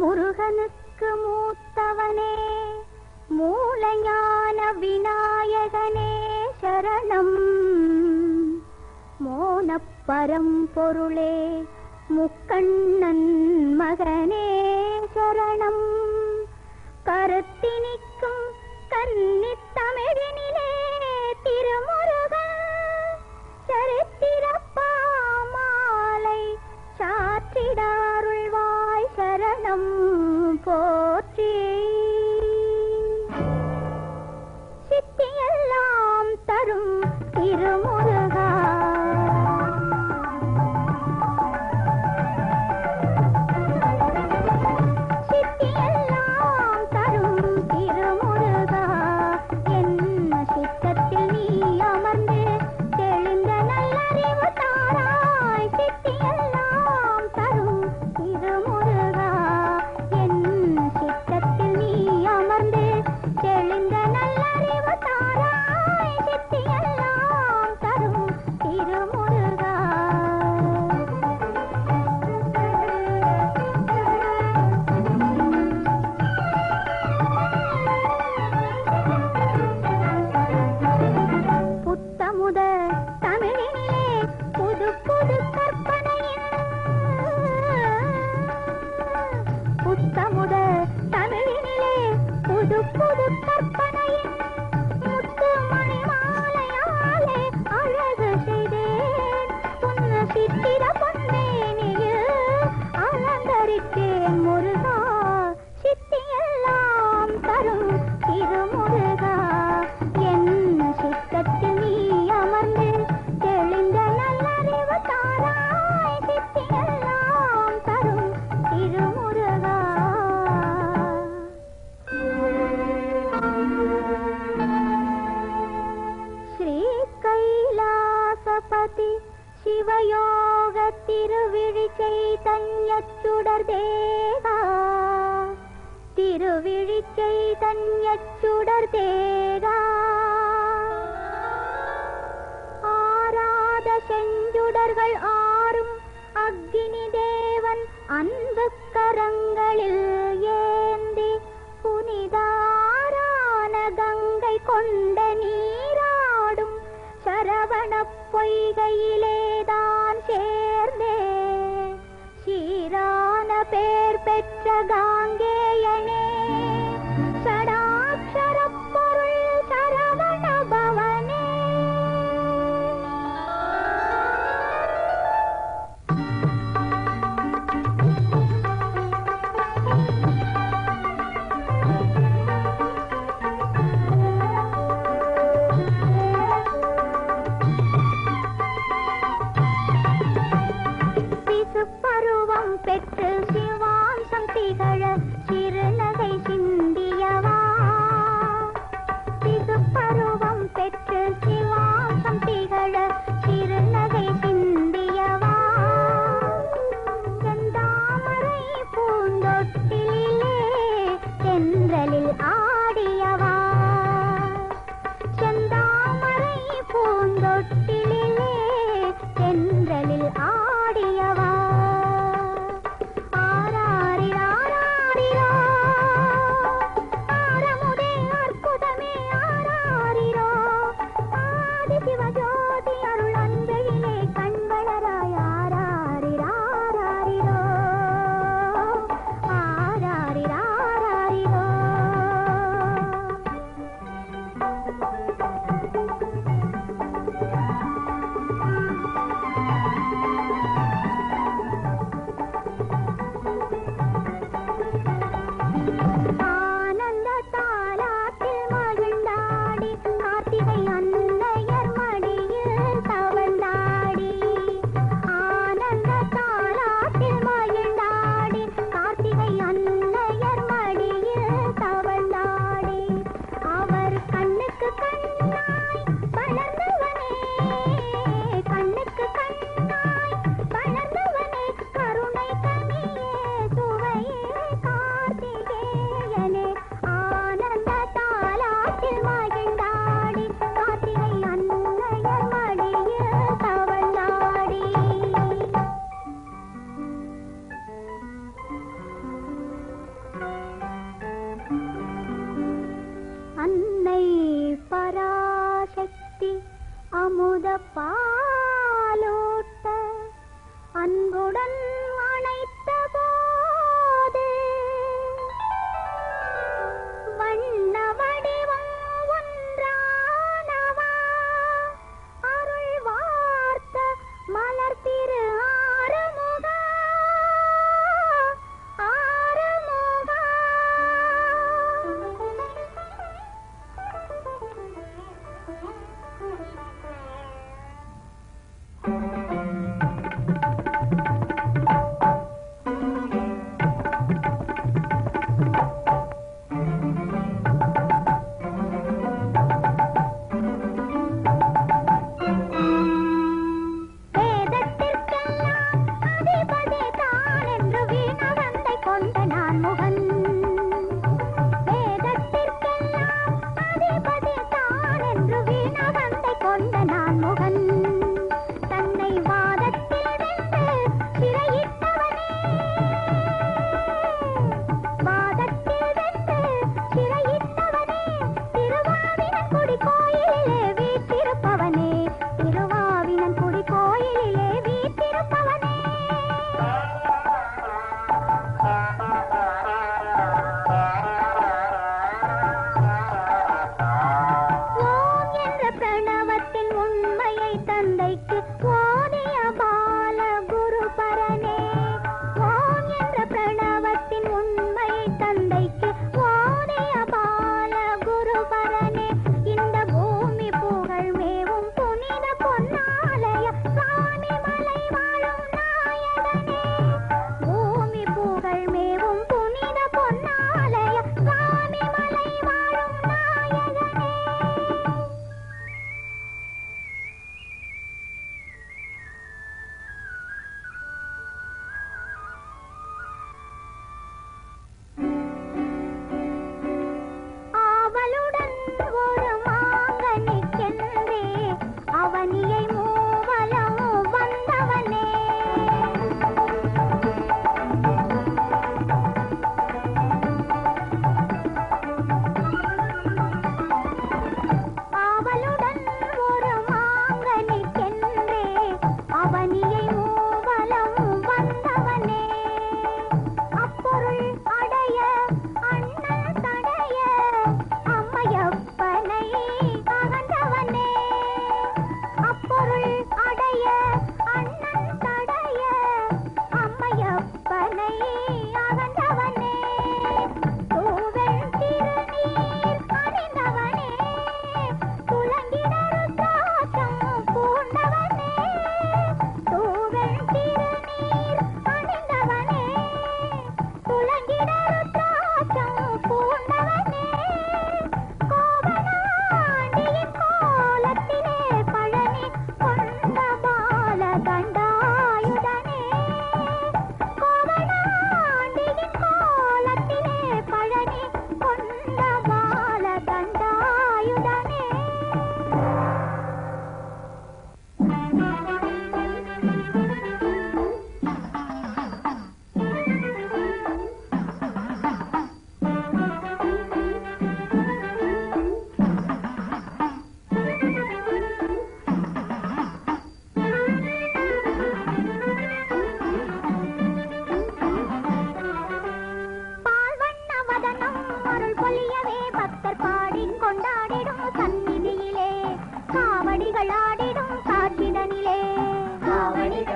முருகனுக்கு மூத்தவனே மூலஞான விநாயகனே சரணம். மோனப்பரம்பொருளே முக்கண்ணன் மகனே சரணம். கருத்தினிக்கும் கன்னித் தமிழினிலே திருமுருகன் சரித்திரப்பாமாலை சாற்றிடாருள்வாய் சரணம் போற்றி. சித்தியெல்லாம் தரும் திருமுருகா சிவயோக திருவிழி சைதன்யச்சுடர் தேகா திருவிழி சைதன்யச்சுடர் தேகா ஆராத செஞ்சுடர்கள் ஆறும் அக்னி தேவன் அன்பு கரங்களில் ஏந்தி புனிதாரான கங்கை கொண்ட நீராடும் சரவண பொய்கையிலேதான் சேர்ந்தே சீரான பேர் பெற்ற காங்கேயனே சடாட்சர பொருள் சரவண பவனே. பருவம் பெற்று சிவாம்சம் திகழ சிறுநகை சிந்தியவா பருவம் பெற்று சிவாம்சம் திகழ சிறுநகை சிந்தியவா செந்தாமரை பூந்தொட்டிலே தென்றலில் ஆடியவா செந்தாமரை பூந்தொட்டிலே தென்றலில் ஆடியவா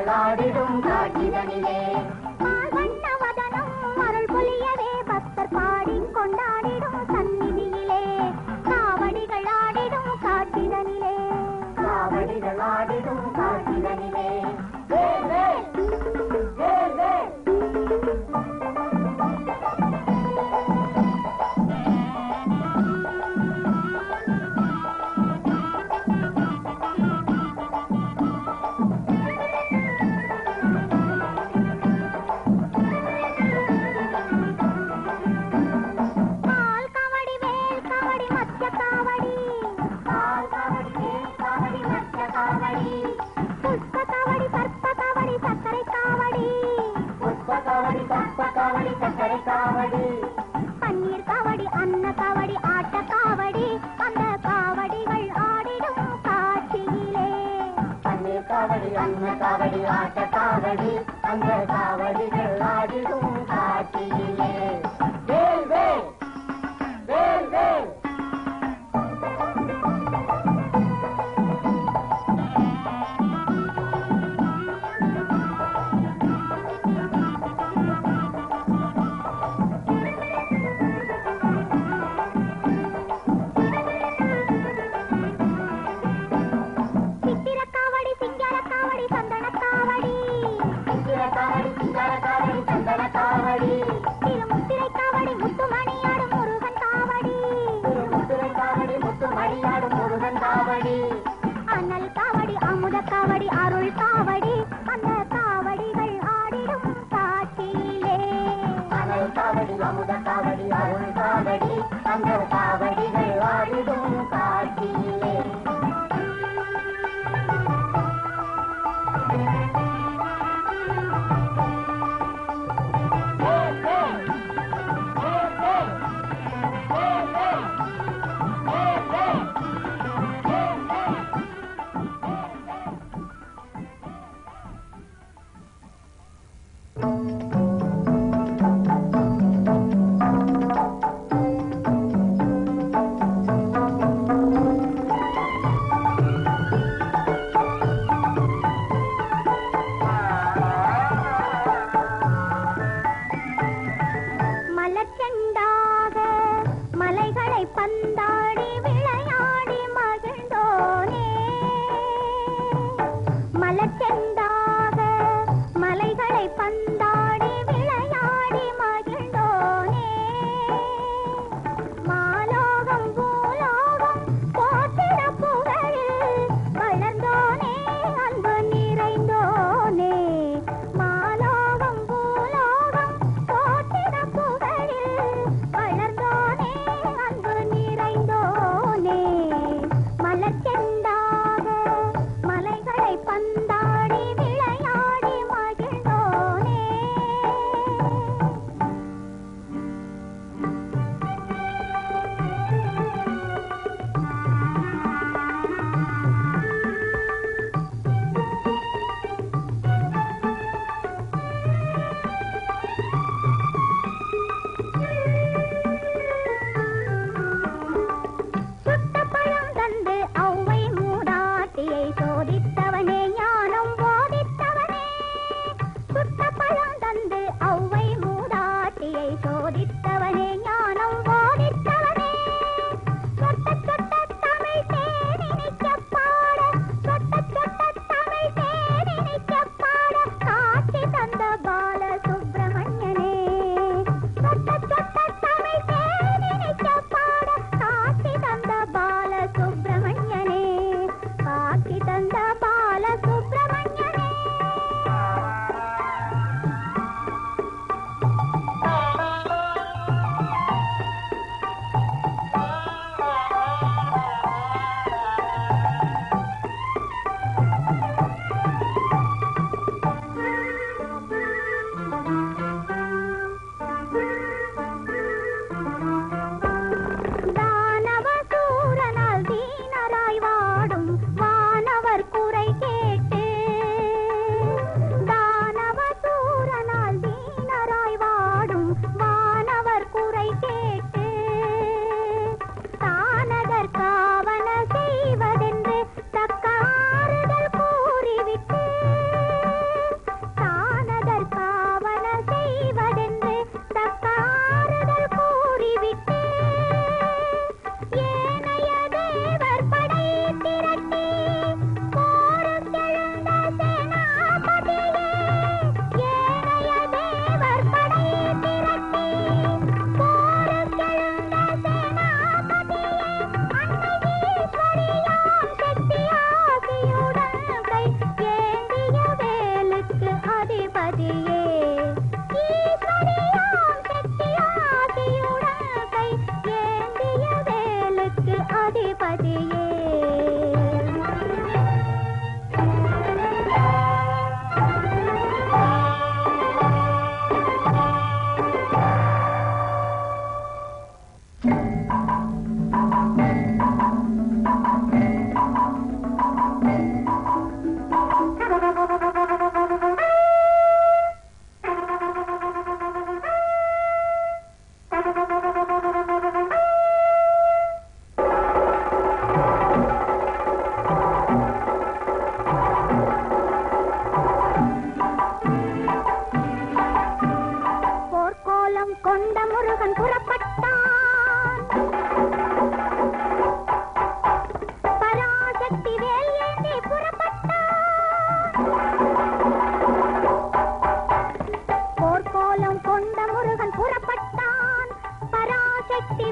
காவடிகள் ஆடிடும் காட்சிதனிலே வண்ணவதனம் அருள் பொழியவே பக்தர் பாடி கொண்டாடிடும் சந்நிதியிலே காவடிகள் ஆடிடும் காட்சிதனிலே காவடிகள் ஆடிடும் காட்சிதனிலே வேல் வேல் வேல் வேல் பன்னீர் காவடி அன்ன காவடி ஆட்ட காவடி அந்த காவடிகள் ஆடிடும் காட்சியிலே பன்னீர் காவடி அன்ன காவடி ஆட்ட காவடி அந்த காவடிகள் ஆடிடும் காட்சியிலே வேல் வேல் வேல் வேல் திருமுத்திரை காவடி முத்துமணியாடும் முருகன் காவடி முருகன் காவடி அனல் காவடி அமுத காவடி அருள் காவடி அந்த காவடிகள் ஆடிடும் காட்சியிலே அனல் காவடி அமுத காவடி அருள் காவடி அந்த காவடிகள் ஆடிடும் காட்சியிலே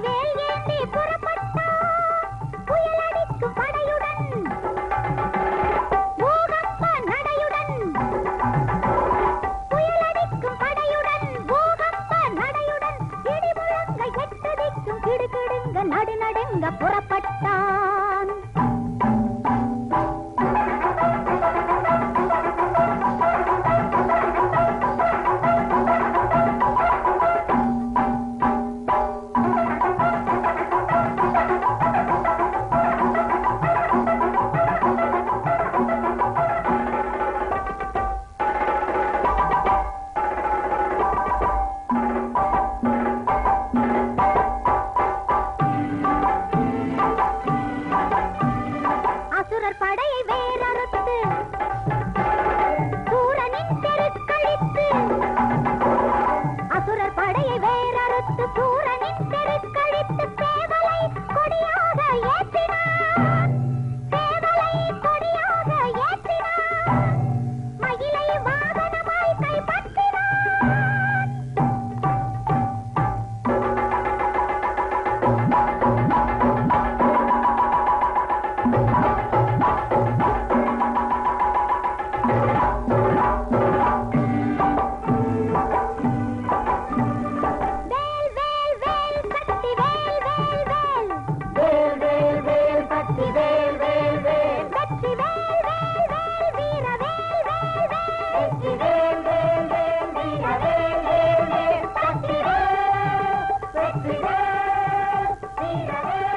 வேல் ஏந்தி புறப்பட்டான் புயலடிக்கும் படையுடன் பூகம்ப நடையுடன் புயலடிக்கும் படையுடன் பூகம்ப நடையுடன் இடி முழங்க எட்டு திக்கும் கிடுகிடுங்க நடுநடுங்க புறப்பட்டான் அசுரர் படையை வேறறுத்து சூரனின் தெருக்களித்து அசுரர் படையை வேறறுத்து சூரனின் தெருக்களித்து சேவலை கொடியாக ஏற்றினான் சேவலை கொடியாக ஏற்றினான் மயிலை வாகனமாய் கைப்பற்றினான் வேல் வேல் வேல் சக்தி வேல் வேல் வேல் வேல் வேல் வேல் சக்தி வேல் வேல் வேல் வெற்றி வேல் வேல் வேல் வீர வேல் வேல் வேல் வெற்றி வேல் வேல் வேல் வீர வேல் வேல் வேல் சக்தி வேல் வெற்றி வேல் வீர வேல்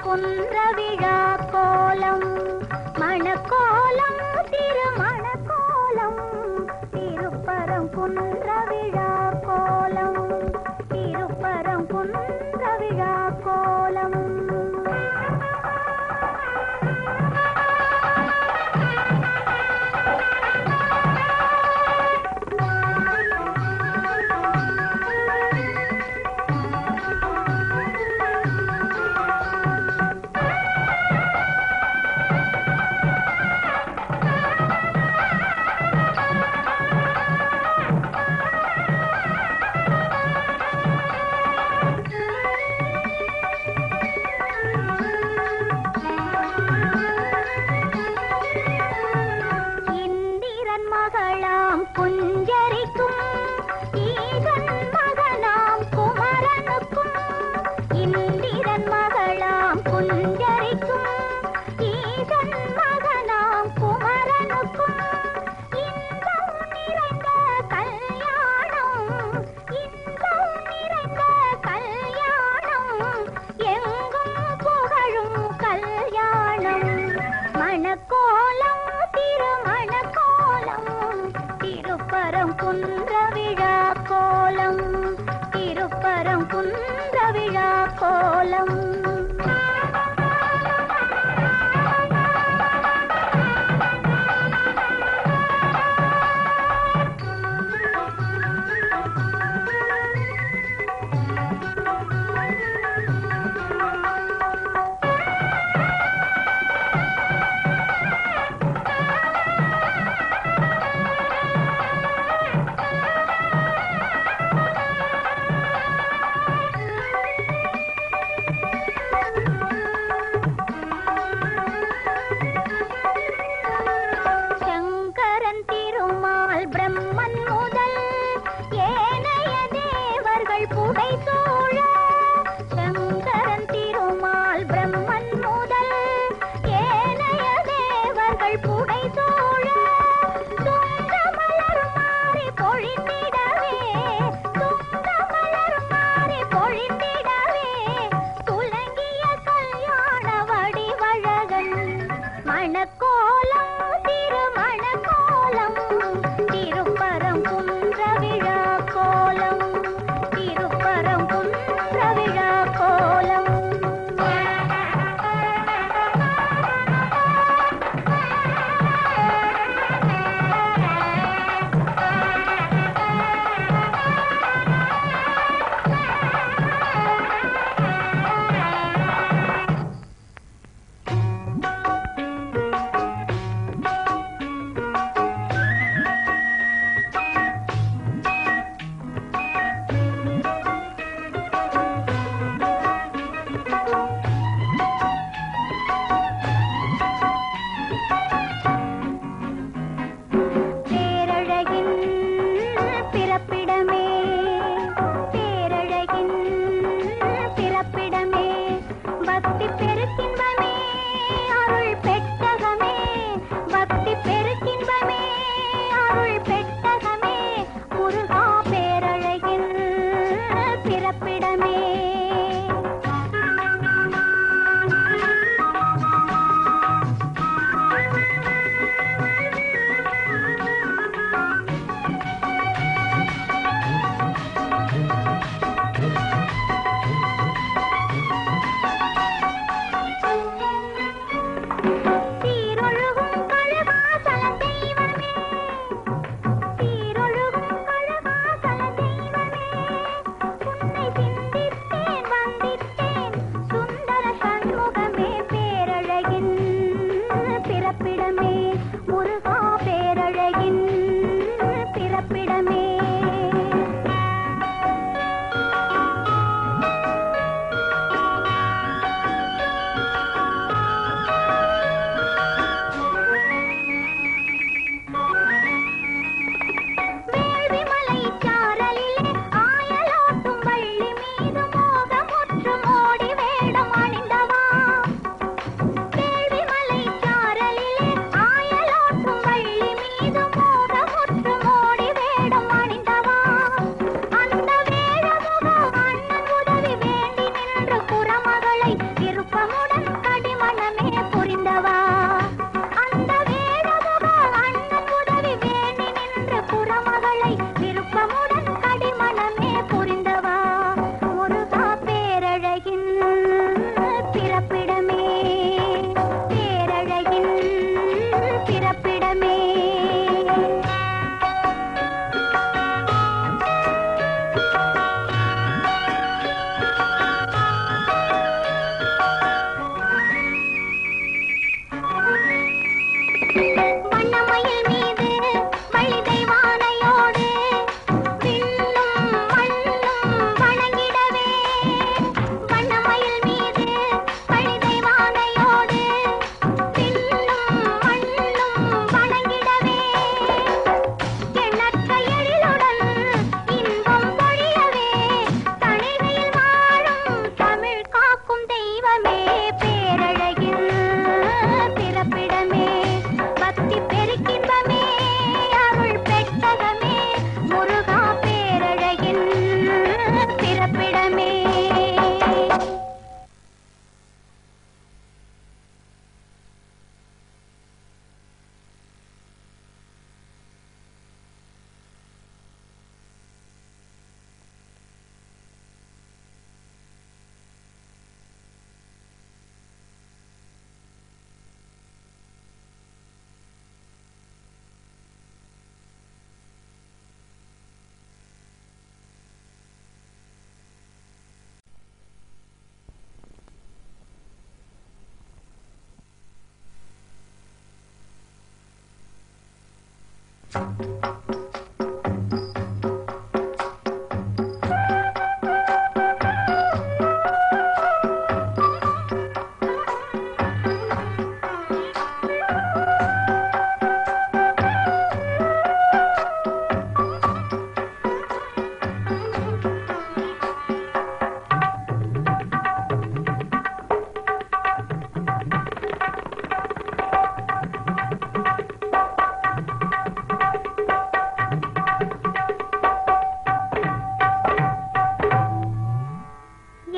குன்ற விழா கோலம் மணக்கோலம் திருமணக்கோலம் திருப்பரம் குன்ற விழா கோலம் திருப்பரம் குன்ற விழா கோலம்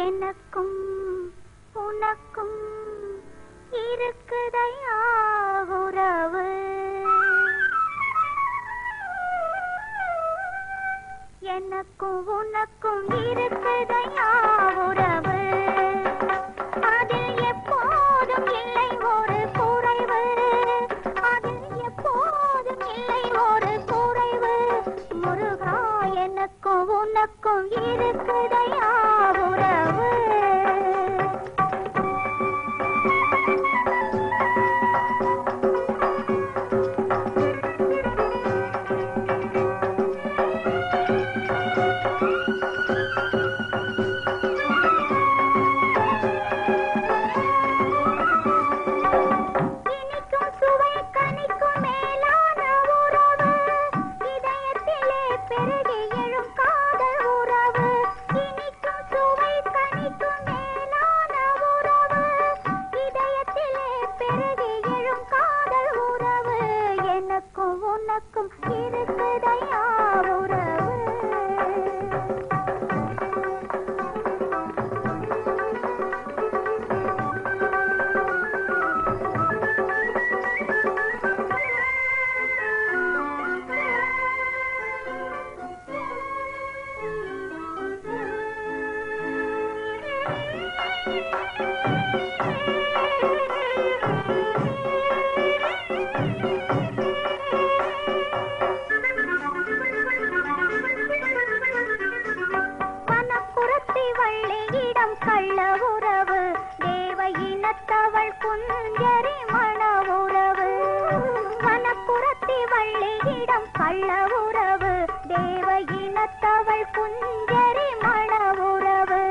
எனக்கும் உனக்கும் இருக்குதையா உறவு, எனக்கும் உனக்கும் இருக்குதையா உறவு, அதில் எப்போதும் இல்லை ஒரு குறைவு, அதில் எப்போதும் இல்லை ஒரு குறைவு. முருகா எனக்கும் உனக்கும் இருக்குதையா உறவு. இனிக்கும் சுவை கனிக்கும் மேலான உறவு, இதயத்திலே பெருகி எழும் காதல் உறவு. இனிக்கும் சுவை கனிக்கும் மேலான உறவு, இதயத்திலே பெருகி எழும் காதல் உறவு. எனக்கும் உனக்கும் இருக்குதையா உறவு. மனப்புறத்தி வள்ளியிடம் கள்ள உறவு, தேவ இனத்தவள் குஞ்சரி மண உறவு. மனப்புறத்தி வள்ளியிடம் கள்ள உறவு, தேவ இனத்தவள் குஞ்சரி மண உறவு.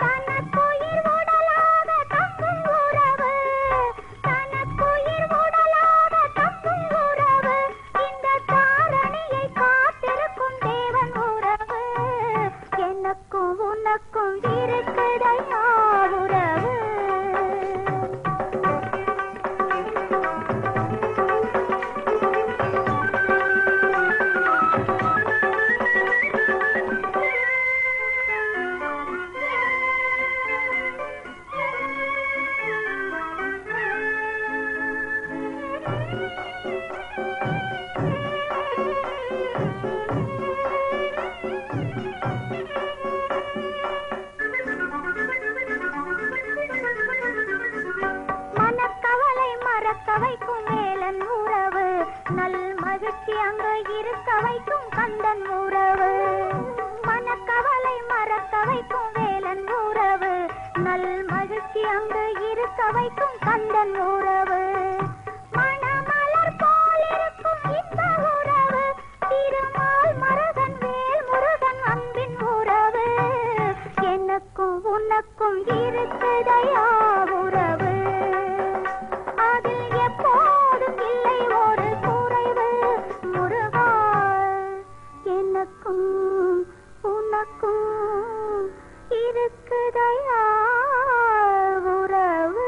தனக்குயிர் உடலாக தங்கும் உறவு, தனக்குயிர் உடலாக தங்கும் உறவு. இந்த தாரணியை காத்திருக்கும் தேவன் உறவு. எனக்கும் உனக்கும் இருக்குதையா உறவு. மனக்கவலை மறக்க வைக்கும் மேலன் உறவு, நல் மகிழ்ச்சி அங்கு இருக்க வைக்கும் கந்தன் உறவு. மனக்கவலை மறக்க வைக்கும் வேலன் உறவு, நல் மகிழ்ச்சி அங்கு இருக்க வைக்கும் கந்தன் உறவு. மணமலர் போல் இருக்கும் இந்த உறவு, திருமால் மருகன் வேல் முருகன் அன்பின் உறவு. எனக்கும் உனக்கும் இருக்குதையா உறவு, அதில் எப்போதும் இல்லை ஒரு குறைவு. முருகா எனக்கும் உனக்கும் இருக்குதையா உறவு.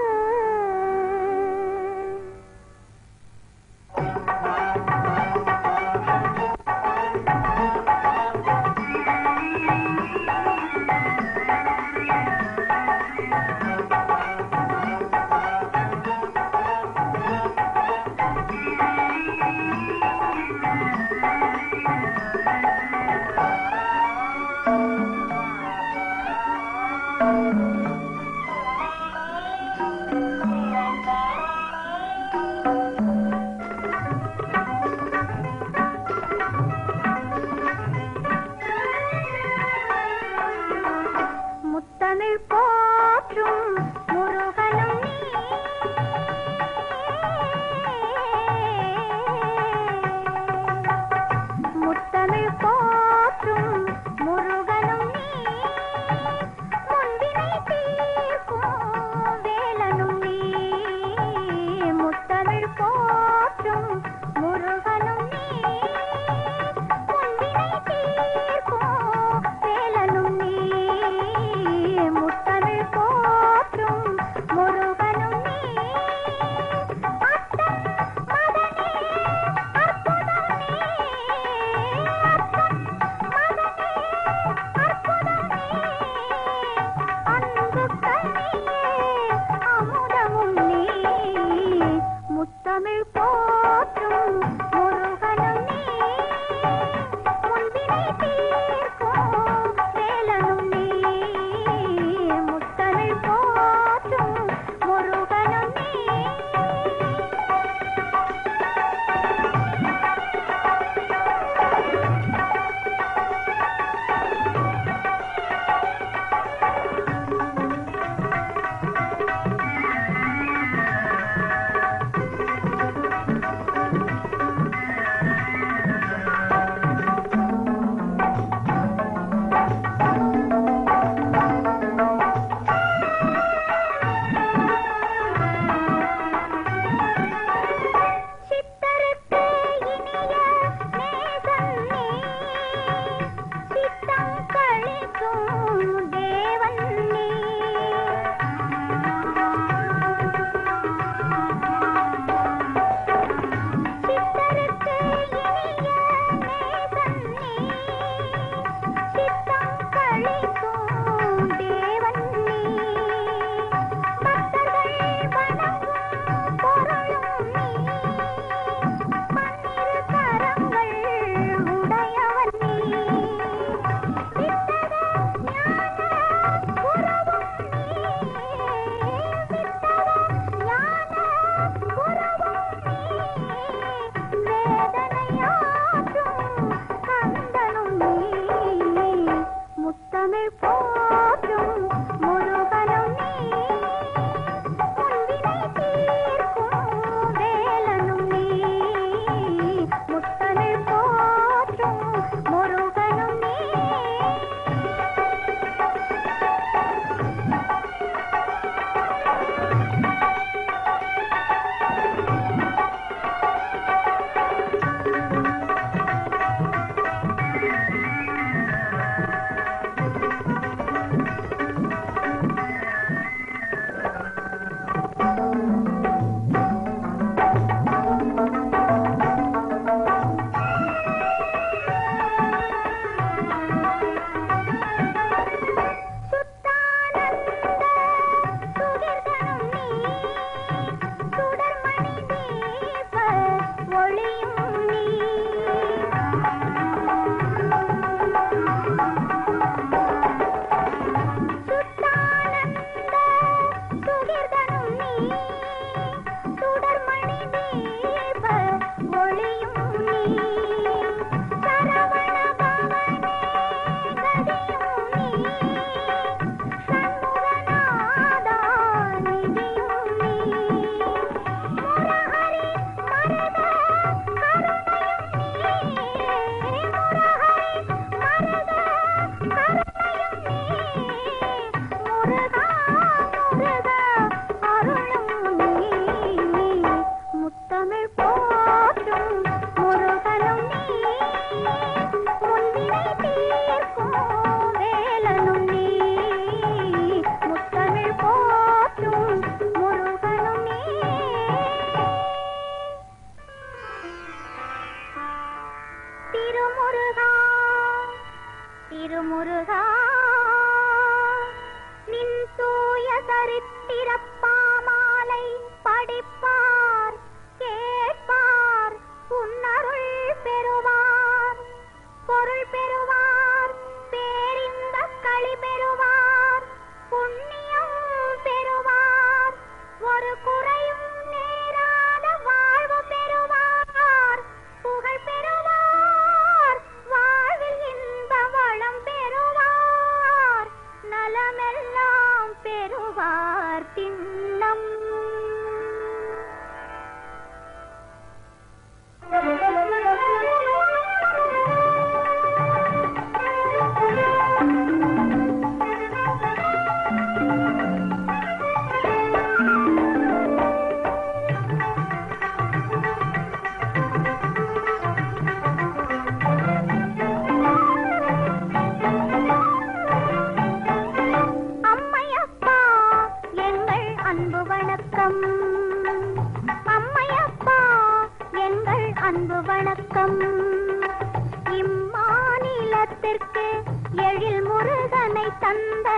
முருகா நின் தூய சரித்திரப்பாமாலை படிப்பார் கேட்பார் உன்னருள் பெறுவார் பொருள் பெறுவார் பேரின்ப களி பெறுவார் புண்ணியம் பெறுவார் ஒரு குறையும் நேராத வாழ்வு பெறுவார் புகழ் பெறுவார் வாழ்வில் இன்ப வளம் பெறுவார் நலமெல்லாம் பெறுவார் திண்ணம் அம்மையப்பா எங்கள் அன்பு வணக்கம் அம்மையப்பா எங்கள் அன்பு வணக்கம் இம்மாநிலத்திற்கு எழில் முருகனை தந்த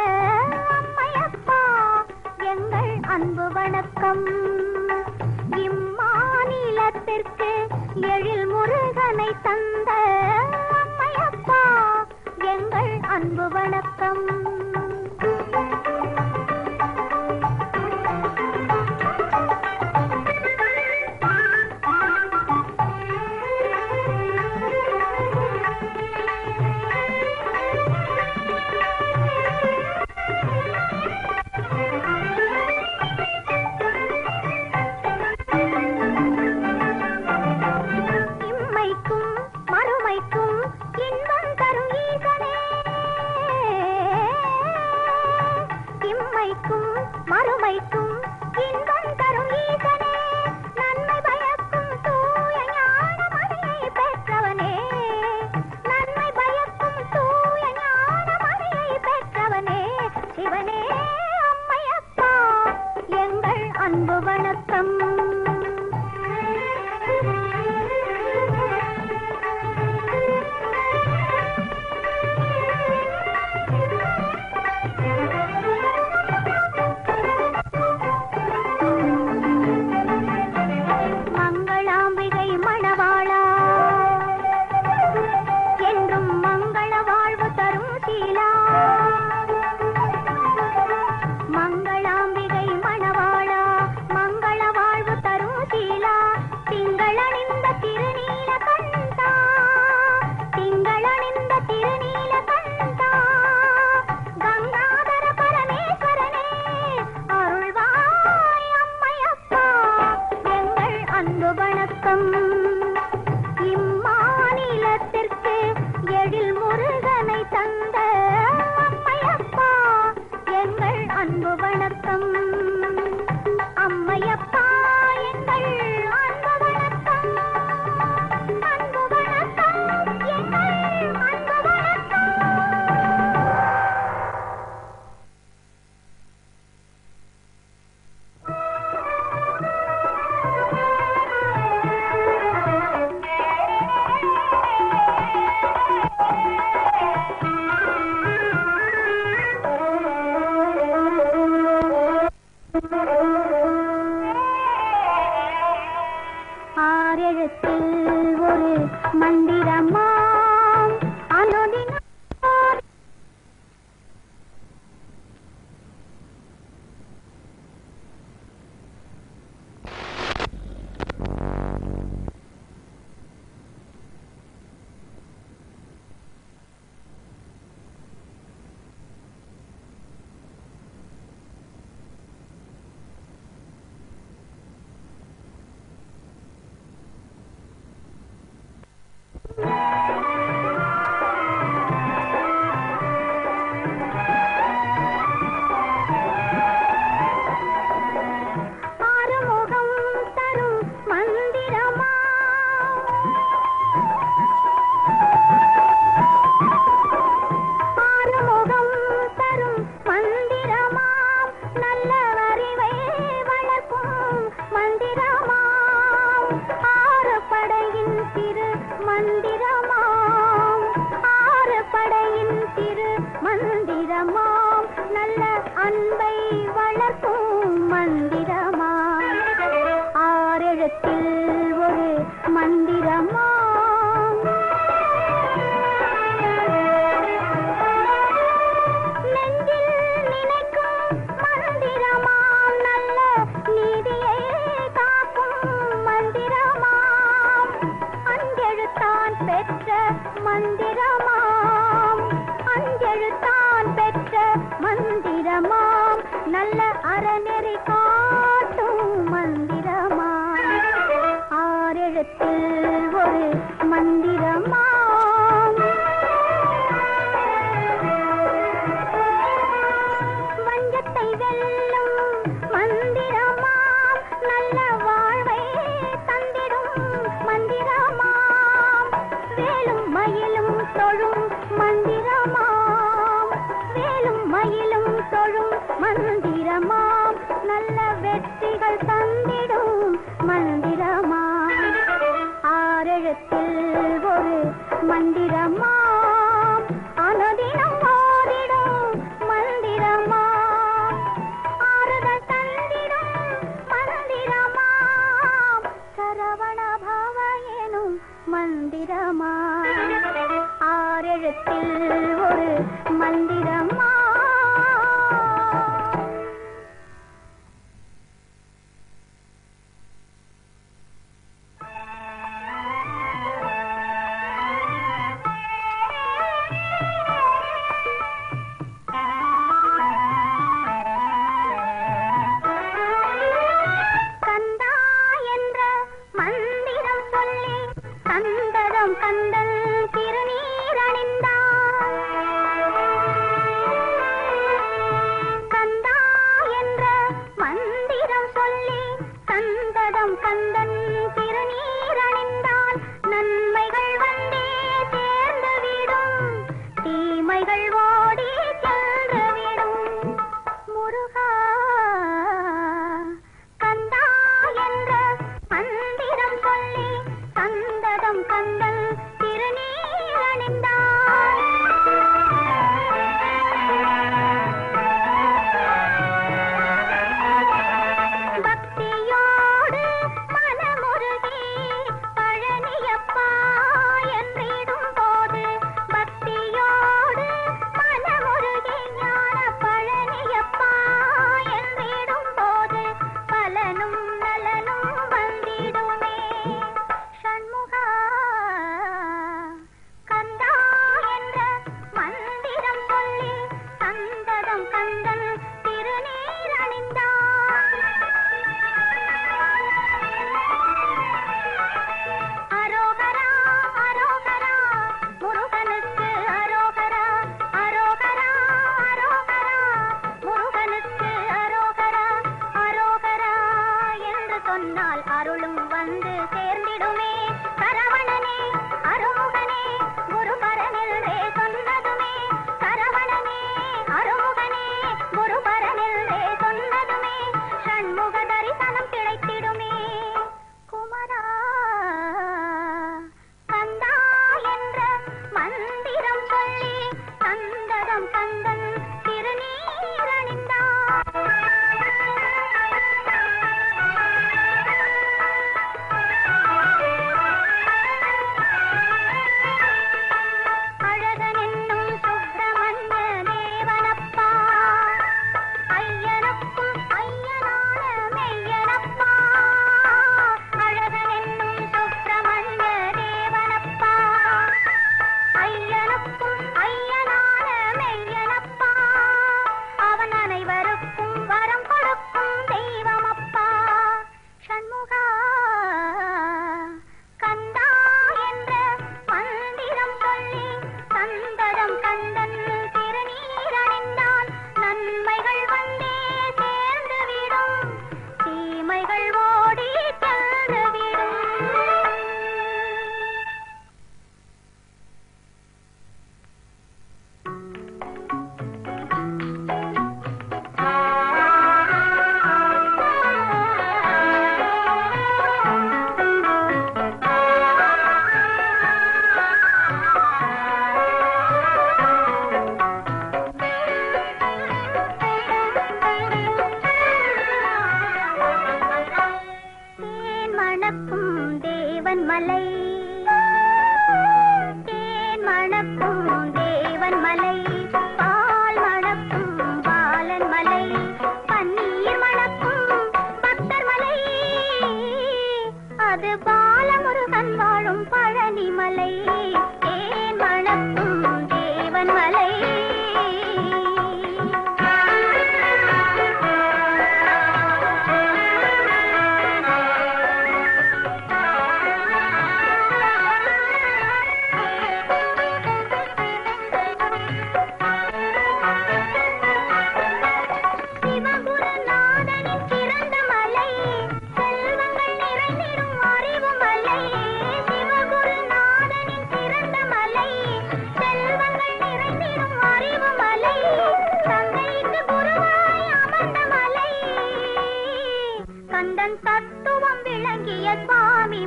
அம்மையப்பா எங்கள் அன்பு வணக்கம் இம்மாநிலத்திற்கு எழில் முருகனை தந்த அம்மையப்பா எங்கள் அன்பு வணக்கம் இம்மைக்கும் மறுமைக்கும் இன்பம் தரும் ஈசனே மந்திரமாம் நல்ல அன்பை வளர்க்கும் மந்திரமாம் ஆறெழுத்தில் ஒரு மந்திரமாம் நெஞ்சில் நினைக்கும் மந்திரமாம் நல்ல நீதியை காக்கும் மந்திரமாம் அஞ்செழுத்தான் பெற்ற மந்திரமாம் அஞ்செழுத்தான் பெற்ற மந்திரமாம் நல்ல அறநெறி காட்டும் மந்திரமாம் ஆறெழுத்தில் ஒரு மந்திரமாம் வஞ்சத்தை வெல்லும் மந்திரமாம் நல்ல வாழ்வை தந்திடும் மந்திரமாம் வேலும் மயிலும் தொழும் மந்திரமாம் வேலும் மயிலும் தொழும் மந்திரமாம் நல்ல வெற்றிகள் தந்திடும் மந்திரமாம் ஆறெழுத்தில் ஒரு மந்திரமாம் அனுதினம் ஓதிடும் மந்திரமாம் ஆறுதல் தந்திடும் மந்திரமாம் சரவண பவ எனும் மந்திரமாம் ஆறெழுத்தில் ஒரு மந்திரமாம் கந்தா என்ற மந்திரம் சொல்லி கந்ததம் கந்தன் திருநீர் அணிந்தான் கந்தா என்ற மந்திரம் சொல்லி கந்ததம் கந்தன் திருநீர் அணிந்தான் நன்மைகள் வந்தே சேர்ந்து விடும் தீமைகள் ஓடி சென்று விடும் முருகா கந்தா என்ற மந்திரம் சொல்லி கந்ததம் கந்தன் திருநீர் அணிந்தான் பக்தியோடு மனமுருகி பழனியப்பா என்றிடும் போது பக்தியோடு மனமுருகி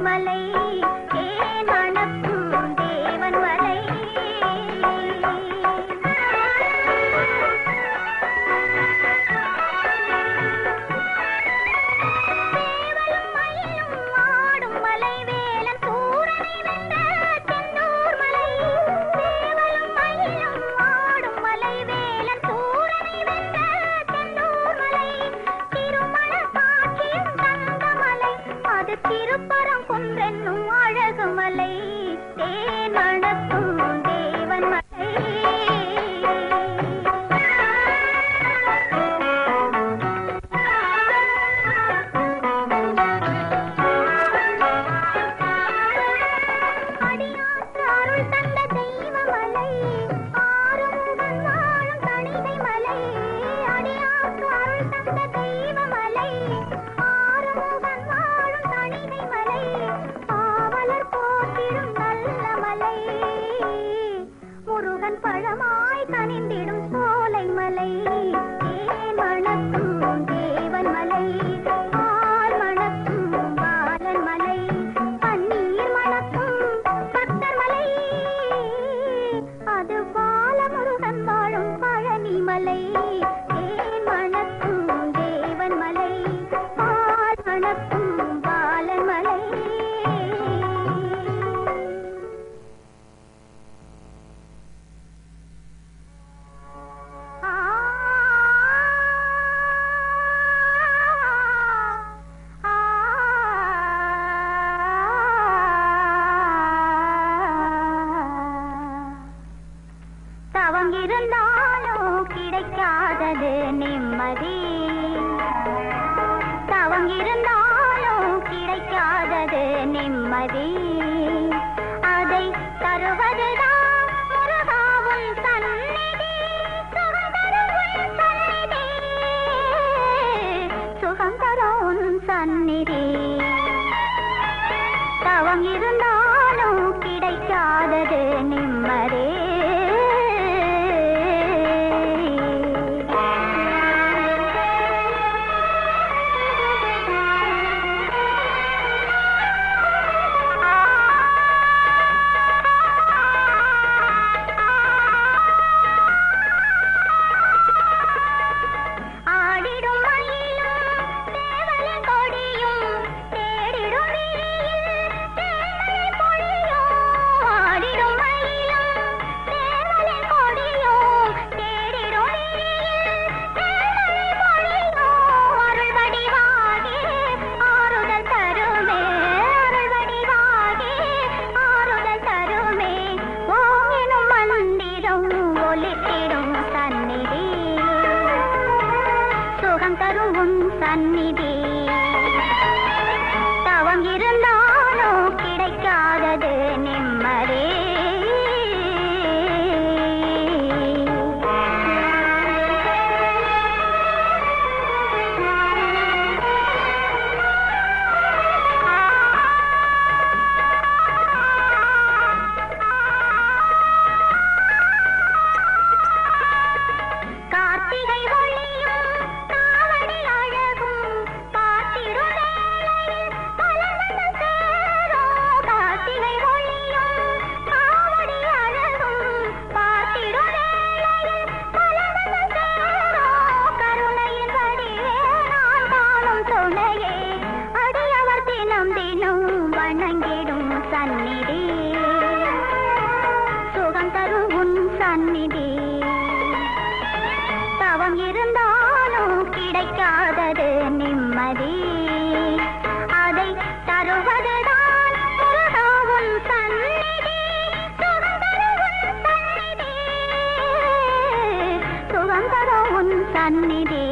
மலை ஏன் மணக்கும் தேவன் மலை சேவலும் மயிலும் ஆடும் மலை வேலன் சூரனை வென்ற தென்னூர் மலை சேவலும் மயிலும் ஆடும் மலை வேலன் சூரனை வென்ற தென்னூர் மலை திருமண காட்சியும் தந்த மலை அது திருப்பரம் குன்றென்னும் அழகு மலை தேன் மணக்கும் தேவன் மலை அடியார்க்கு அருள் தந்த தெய்வ மலை ஆறுமுகன் வாழும் தணிகை மலை அடியார்க்கு அருள் தந்த தெய்வ மலை ஆறுமுகன் வாழும் தணிகை மலை பாவலர் போற்றிடும் நல்ல மலை முருகன் பழமாய் கனிந்திடும் சோலை மலை ஏன் மணக்கும் தேவன் மலை ஆர் மணக்கும் பாலன் மலை பன்னீர் மணக்கும் பக்தர் மலை அது பாலமுருகன் வாழும் பழனி மலை ஏன் மணக்கும் தேவன் மலை ஆர் மணக்கும் பாலன் மலை தவம் இருந்தாலும் கிடைக்காதது நிம்மதி தவம் இருந்தாலும் கிடைக்காதது நிம்மதி அதை தருவதுதான் முருகாவும் சந்நிதி சுகம் தரும் சந்நிதி சுகம் தரும் சந்நிதி தவம் இருந்தாலும் கிடைக்காதது நிம்மதி ஆடிடும் மயிலும் சேவலின் கொடியும் தேடிடும் வீதியில் தேன்மழை பொழியும் ஆடிடும் மயிலும் சேவலின் கொடியும் தேடிடும் வீதியில் தேன்மழை பொழியும் அருள் வடிவாகி ஆறுதல் தருமே அருள் வடிவாகி ஆறுதல் தருமே ஓம் எனும் மந்திரம் ஒலித்திடும் சந்நிதி சுகம் தரும் உன் சந்நிதி தவம் இருந்தாலும் கிடைக்காதது நிம்மதி கார்த்திகை ஒளியும் காவடி அழகும் பார்த்திடும் வேளையில் பலனது சேரும் கார்த்திகை ஒளியும் காவடி அழகும் பார்த்திடும் வேளையில் பலனது சேரும் கருணையின் வடிவே நான் காணும் துணையே அடியவர் தினம் தினம் வணங்கிடும் சந்நிதி சுகம் தரும் உன் சந்நிதி தவம் இருந்தாலும் கிடைக்காதது நிம்மதி அதை தருவதுதான் முருகாவும் சந்நிதி சுகம் தரும் உன் சந்நிதி சுகம் தரும் உன் சந்நிதி